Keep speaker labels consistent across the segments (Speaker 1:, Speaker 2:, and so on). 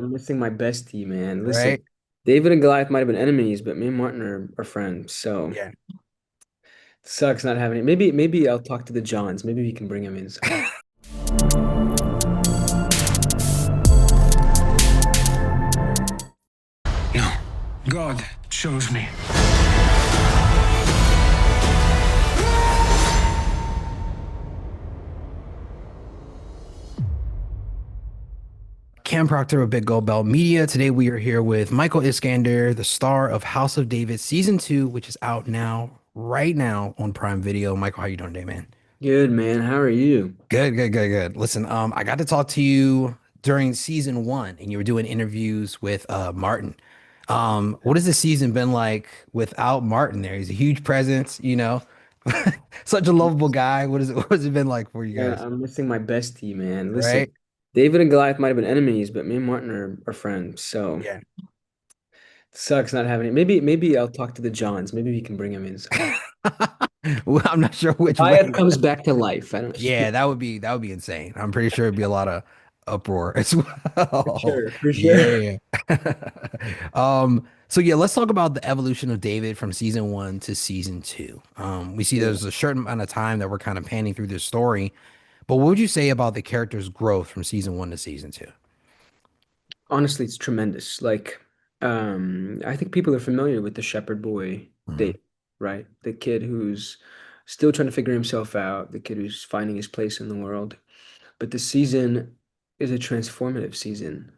Speaker 1: I'm missing my bestie, man. Listen,
Speaker 2: right?
Speaker 1: David and Goliath might have been enemies, but me and Martin are friends. So
Speaker 2: Yeah.
Speaker 1: sucks not having it. Maybe I'll talk to the Johns. Maybe we can bring him in somehow.
Speaker 3: No, God chose me.
Speaker 2: Cam Proctor of Big Gold Belt Media. Today we are here with Michael Iskander, the star of House of David season 2, which is out now, right now on Prime Video. Michael, how you doing today, man?
Speaker 1: Good, man. How are you?
Speaker 2: Good, good, good, good. Listen, I got to talk to you during season 1, and you were doing interviews with Martin. What has the season been like without Martin there? He's a huge presence. Such a lovable guy. What has it been like for you
Speaker 1: Yeah,
Speaker 2: guys?
Speaker 1: I'm missing my bestie, man. Listen,
Speaker 2: Right?
Speaker 1: David and Goliath might have been enemies, but me and Martin are friends. So
Speaker 2: Yeah.
Speaker 1: sucks not having it. Maybe I'll talk to the Johns. Maybe we can bring him in somehow.
Speaker 2: Well, I'm not sure which
Speaker 1: Goliath
Speaker 2: way.
Speaker 1: comes back to life. I don't.
Speaker 2: Yeah, that would be insane. I'm pretty sure it'd be a lot of uproar as
Speaker 1: For
Speaker 2: well.
Speaker 1: sure, for sure.
Speaker 2: Yeah. So yeah, let's talk about the evolution of David from season 1 to season 2. We see
Speaker 1: Yeah.
Speaker 2: there's a certain amount of time that we're kind of panning through this story, but what would you say about the character's growth from season 1 to season 2?
Speaker 1: Honestly, it's tremendous. Like, I think people are familiar with the shepherd boy
Speaker 2: Mhm.
Speaker 1: Dave, right? The kid who's still trying to figure himself out, the kid who's finding his place in the world. But this season is a transformative season,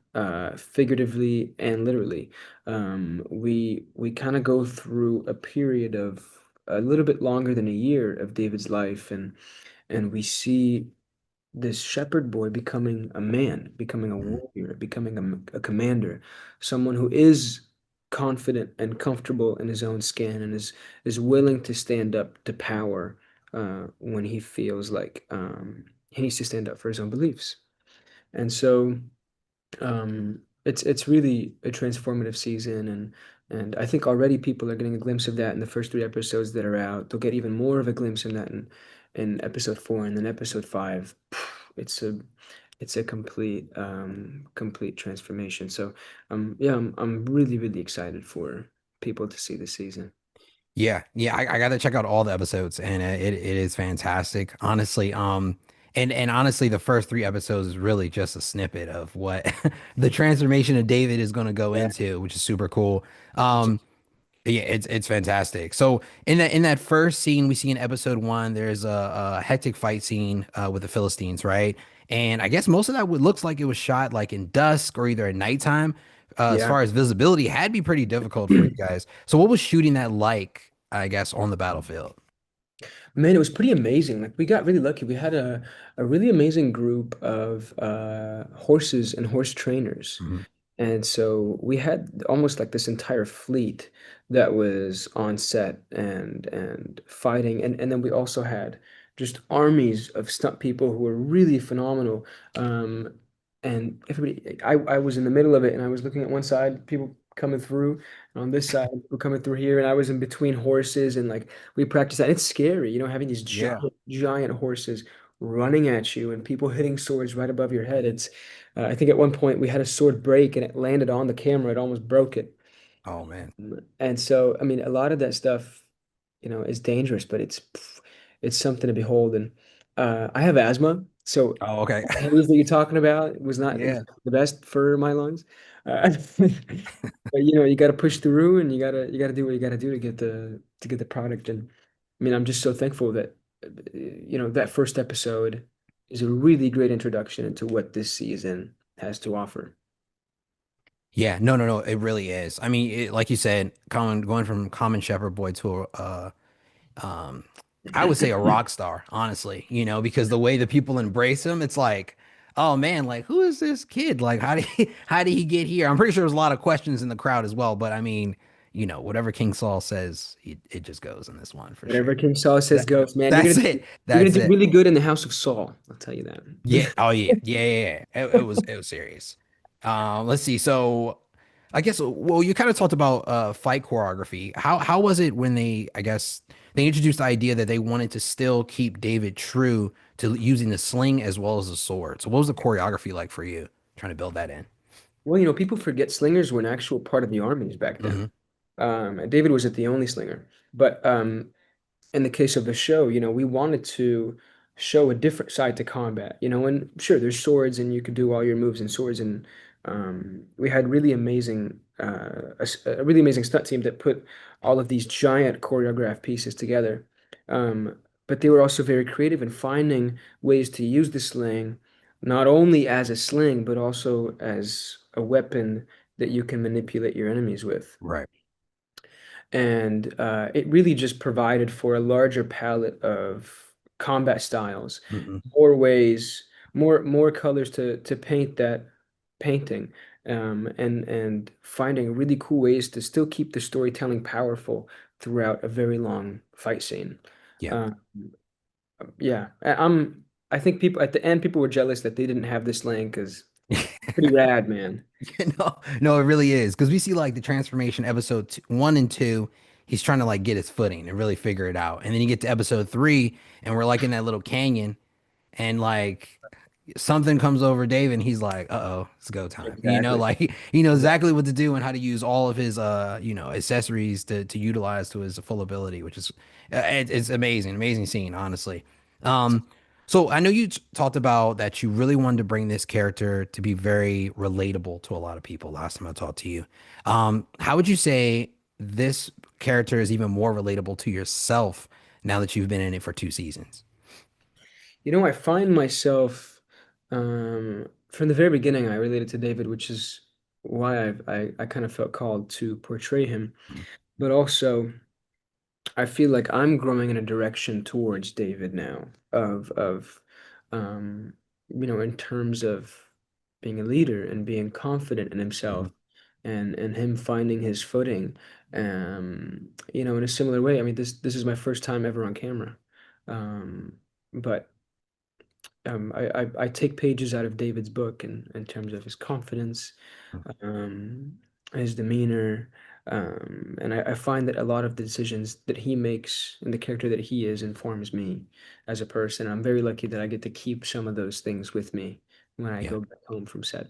Speaker 1: figuratively and literally. We kind of go through a period of a little bit longer than a year of David's life, and we see this shepherd boy becoming a man, becoming a
Speaker 2: Mhm.
Speaker 1: warrior, becoming a commander, someone who is confident and comfortable in his own skin and is willing to stand up to power when he feels like he needs to stand up for his own beliefs. And so it's really a transformative season, and I think already people are getting a glimpse of that in the first three episodes that are out. They'll get even more of a glimpse in that in episode four, and then episode five. It's a it's a complete transformation. So yeah, I'm really excited for people to see this season.
Speaker 2: Yeah, yeah, I got to check out all the episodes, and it is fantastic, honestly. And honestly, the first 3 episodes is really just a snippet of what the transformation of David is going to go
Speaker 1: Yeah.
Speaker 2: into, which is super cool. Um, yeah, it's fantastic. So in that first scene we see in episode 1, there's a hectic fight scene with the Philistines, right? And I guess most of that would looks like it was shot like in dusk or either at nighttime. As
Speaker 1: Yeah.
Speaker 2: far as visibility, had to be pretty difficult for you guys. So what was shooting that like, I guess, on the battlefield?
Speaker 1: Man, it was pretty amazing. Like we got really lucky. We had a really amazing group of horses and horse trainers.
Speaker 2: Mhm.
Speaker 1: And so we had almost like this entire fleet that was on set and fighting. And then we also had just armies of stunt people who were really phenomenal. Um, and everybody, I was in the middle of it and I was looking at one side, people coming through, and on this side, people coming through here, and I was in between horses and like we practiced that. It's scary, having these
Speaker 2: Yeah.
Speaker 1: giant horses running at you and people hitting swords right above your head. I think at one point we had a sword break and it landed on the camera. It almost broke it.
Speaker 2: Oh man.
Speaker 1: And so, I mean, a lot of that stuff, is dangerous, but it's something to behold. And I have asthma, so
Speaker 2: Oh, okay.
Speaker 1: the haze that you're talking about was not
Speaker 2: Yeah.
Speaker 1: exactly the best for my lungs. But you got to push through, and you got to do what you got to do to get the product. And I mean, I'm just so thankful that that first episode is a really great introduction into what this season has to offer.
Speaker 2: Yeah, no, no, no, it really is. I mean, like you said, going from common shepherd boy to um, I would say a rock star, honestly, because the way the people embrace him, it's like, oh man, like who is this kid? Like how did he get here? I'm pretty sure there's a lot of questions in the crowd as well, but I mean, whatever King Saul says, it just goes in this one for
Speaker 1: Whatever
Speaker 2: sure.
Speaker 1: King Saul says
Speaker 2: That,
Speaker 1: goes, man. You're
Speaker 2: that's
Speaker 1: gonna
Speaker 2: it.
Speaker 1: you're
Speaker 2: That's
Speaker 1: gonna do
Speaker 2: it.
Speaker 1: really good in the house of Saul. I'll tell you
Speaker 2: Yeah.
Speaker 1: that.
Speaker 2: Oh yeah. Yeah. Yeah. Yeah. It was serious. Let's see. So I guess well, you kind of talked about fight choreography. How was it when I guess they introduced the idea that they wanted to still keep David true to using the sling as well as the sword. So what was the choreography like for you trying to build that in?
Speaker 1: Well, people forget slingers were an actual part of the armies back then.
Speaker 2: Hmm.
Speaker 1: David wasn't the only slinger, but in the case of the show, we wanted to show a different side to combat. And sure, there's swords, and you could do all your moves in swords, and we had a really amazing stunt team that put all of these giant choreographed pieces together. Um, but they were also very creative in finding ways to use the sling, not only as a sling, but also as a weapon that you can manipulate your enemies with.
Speaker 2: Right.
Speaker 1: And it really just provided for a larger palette of combat styles,
Speaker 2: Hmm.
Speaker 1: more ways, more colors to paint that painting, and finding really cool ways to still keep the storytelling powerful throughout a very long fight scene.
Speaker 2: Yeah.
Speaker 1: Uh, yeah, I think people at the end people were jealous that they didn't have this lane because pretty rad, man.
Speaker 2: No, no, it really is because we see like the transformation episode one and two. He's trying to like get his footing and really figure it out, and then you get to episode three, and we're like in that little canyon, and like something comes over Dave, and he's like, "Uh-oh, it's go time."
Speaker 1: Exactly.
Speaker 2: Like he knows exactly what to do and how to use all of his accessories to utilize to his full ability, which is it's amazing, amazing scene, honestly. Um, so I know you talked about that you really wanted to bring this character to be very relatable to a lot of people last time I talked to you. How would you say this character is even more relatable to yourself now that you've been in it for two seasons?
Speaker 1: I find myself from the very beginning, I related to David, which is why I kind of felt called to portray him. But also, I feel like I'm growing in a direction towards David now um, in terms of being a leader and being confident in himself
Speaker 2: Mhm.
Speaker 1: and him finding his footing. In a similar way. I mean, this is my first time ever on camera. But I take pages out of David's book in terms of his confidence, um, his demeanor, and I find that a lot of the decisions that he makes and the character that he is informs me as a person. I'm very lucky that I get to keep some of those things with me when I
Speaker 2: Yeah.
Speaker 1: go back home from set.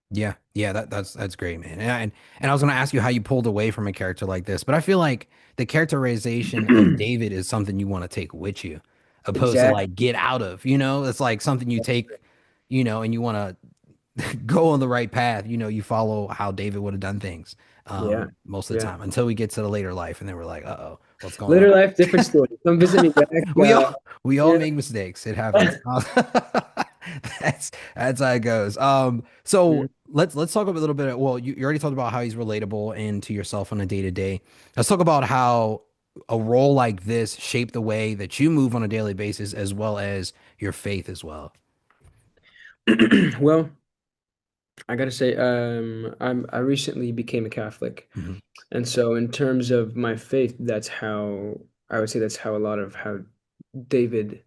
Speaker 2: Yeah, yeah, that's great, man. And I was gonna ask you how you pulled away from a character like this, but I feel like the characterization of David is something you want to take with you, opposed to
Speaker 1: Exactly.
Speaker 2: like get out of. It's like something you take, and you want to go on the right path. You follow how David would have done things,
Speaker 1: Yeah.
Speaker 2: most of the
Speaker 1: Yeah.
Speaker 2: time until we get to the later life, and then we're like, uh-oh, what's going on?
Speaker 1: Later life, different story. Come visit me back.
Speaker 2: we all we all
Speaker 1: Yeah.
Speaker 2: make mistakes. It happens. That's how it goes. So let's talk a little bit. Well, you already talked about how he's relatable and to yourself on a day to day. Let's talk about how a role like this shaped the way that you move on a daily basis, as well as your faith as well.
Speaker 1: Well, I gotta say, I recently became a Catholic.
Speaker 2: Mhm.
Speaker 1: And so in terms of my faith, I would say that's how a lot of how David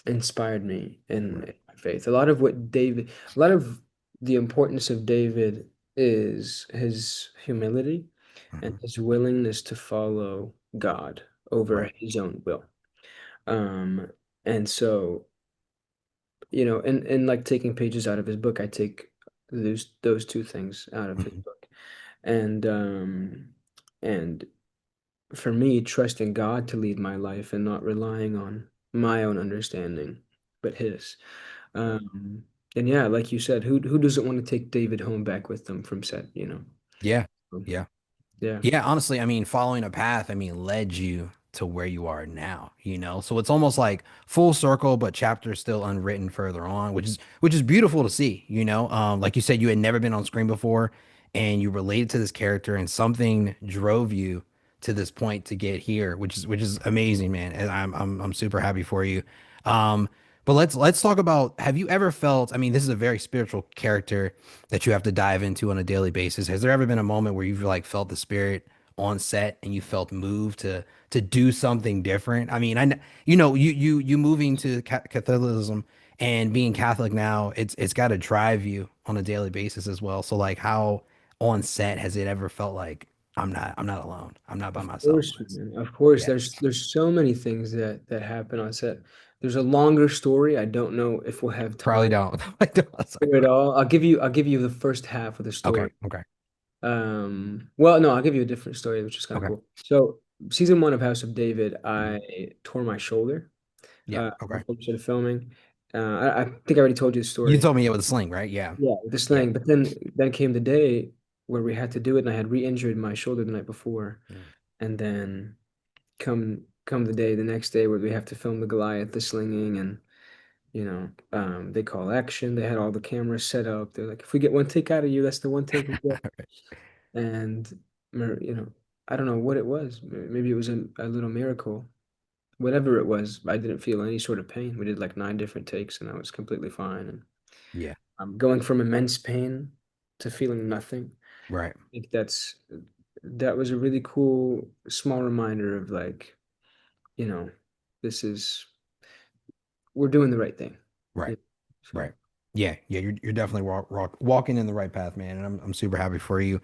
Speaker 1: inspired me
Speaker 2: Right.
Speaker 1: in my faith. A lot of the importance of David is his humility and
Speaker 2: Mhm.
Speaker 1: his willingness to follow God over
Speaker 2: Right.
Speaker 1: his own will. Um, and so, and like taking pages out of his book, I take those two things out of his
Speaker 2: Mhm.
Speaker 1: book. And and for me, trusting God to lead my life and not relying on my own understanding, but His. Um, and yeah, like you said, who doesn't want to take David home back with them from set,
Speaker 2: Yeah.
Speaker 1: So,
Speaker 2: Yeah.
Speaker 1: yeah.
Speaker 2: Yeah, honestly, I mean, following a path, I mean, led you to where you are now. So it's almost like full circle, but chapters still unwritten further on, which is beautiful to see. Like you said, you had never been on screen before and you related to this character and something drove you to this point to get here, which is amazing, man. And I'm super happy for you. Um, but let's talk about, have you ever felt, I mean, this is a very spiritual character that you have to dive into on a daily basis. Has there ever been a moment where you've like felt the spirit on set and you felt moved to do something different? I mean, you moving to Catholicism and being Catholic now, it's got to drive you on a daily basis as well. So like, how on set has it ever felt like I'm not alone. I'm not by
Speaker 1: Of
Speaker 2: myself
Speaker 1: course,
Speaker 2: on this?
Speaker 1: man. Of course,
Speaker 2: Yeah.
Speaker 1: there's so many things that happen on set. There's a longer story. I don't know if we'll have
Speaker 2: Probably
Speaker 1: time
Speaker 2: don't. I don't.
Speaker 1: to do it all. I'll give you the first half of the
Speaker 2: Okay.
Speaker 1: story.
Speaker 2: Okay.
Speaker 1: Well, no, I'll give you a different story, which is kind of
Speaker 2: Okay.
Speaker 1: cool. So, season one of House of David, I tore my shoulder
Speaker 2: Yeah. Okay.
Speaker 1: before we started filming. I think I already told you the
Speaker 2: You
Speaker 1: story.
Speaker 2: told me it was a sling, right? Yeah.
Speaker 1: Yeah, with the
Speaker 2: Yeah.
Speaker 1: sling. But then came the day where we had to do it, and I had re-injured my shoulder the night before.
Speaker 2: Mm.
Speaker 1: And then come the day, the next day where we have to film the Goliath, the slinging, and they call action. They had all the cameras set up. They're like, if we get one take out of you, that's the one take we get. And you know, I don't know what it was. Maybe it was a little miracle. Whatever it was, I didn't feel any sort of pain. We did like 9 different takes, and I was completely fine. And
Speaker 2: Yeah.
Speaker 1: I'm going from immense pain to feeling nothing.
Speaker 2: Right.
Speaker 1: I think that was a really cool small reminder of like, you know, this is we're doing the right thing.
Speaker 2: Right.
Speaker 1: Yeah. So
Speaker 2: Right. Yeah, yeah, you're definitely walking in the right path, man, and I'm super happy for you.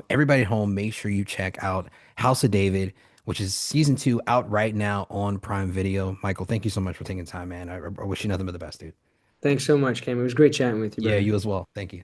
Speaker 2: Everybody at home, make sure you check out House of David, which is season 2 out right now on Prime Video. Michael, thank you so much for taking time, man. I wish you nothing but the best, dude.
Speaker 1: thanks so much, Cam. It was great chatting with you,
Speaker 2: Yeah,
Speaker 1: brother.
Speaker 2: you as well. Thank you.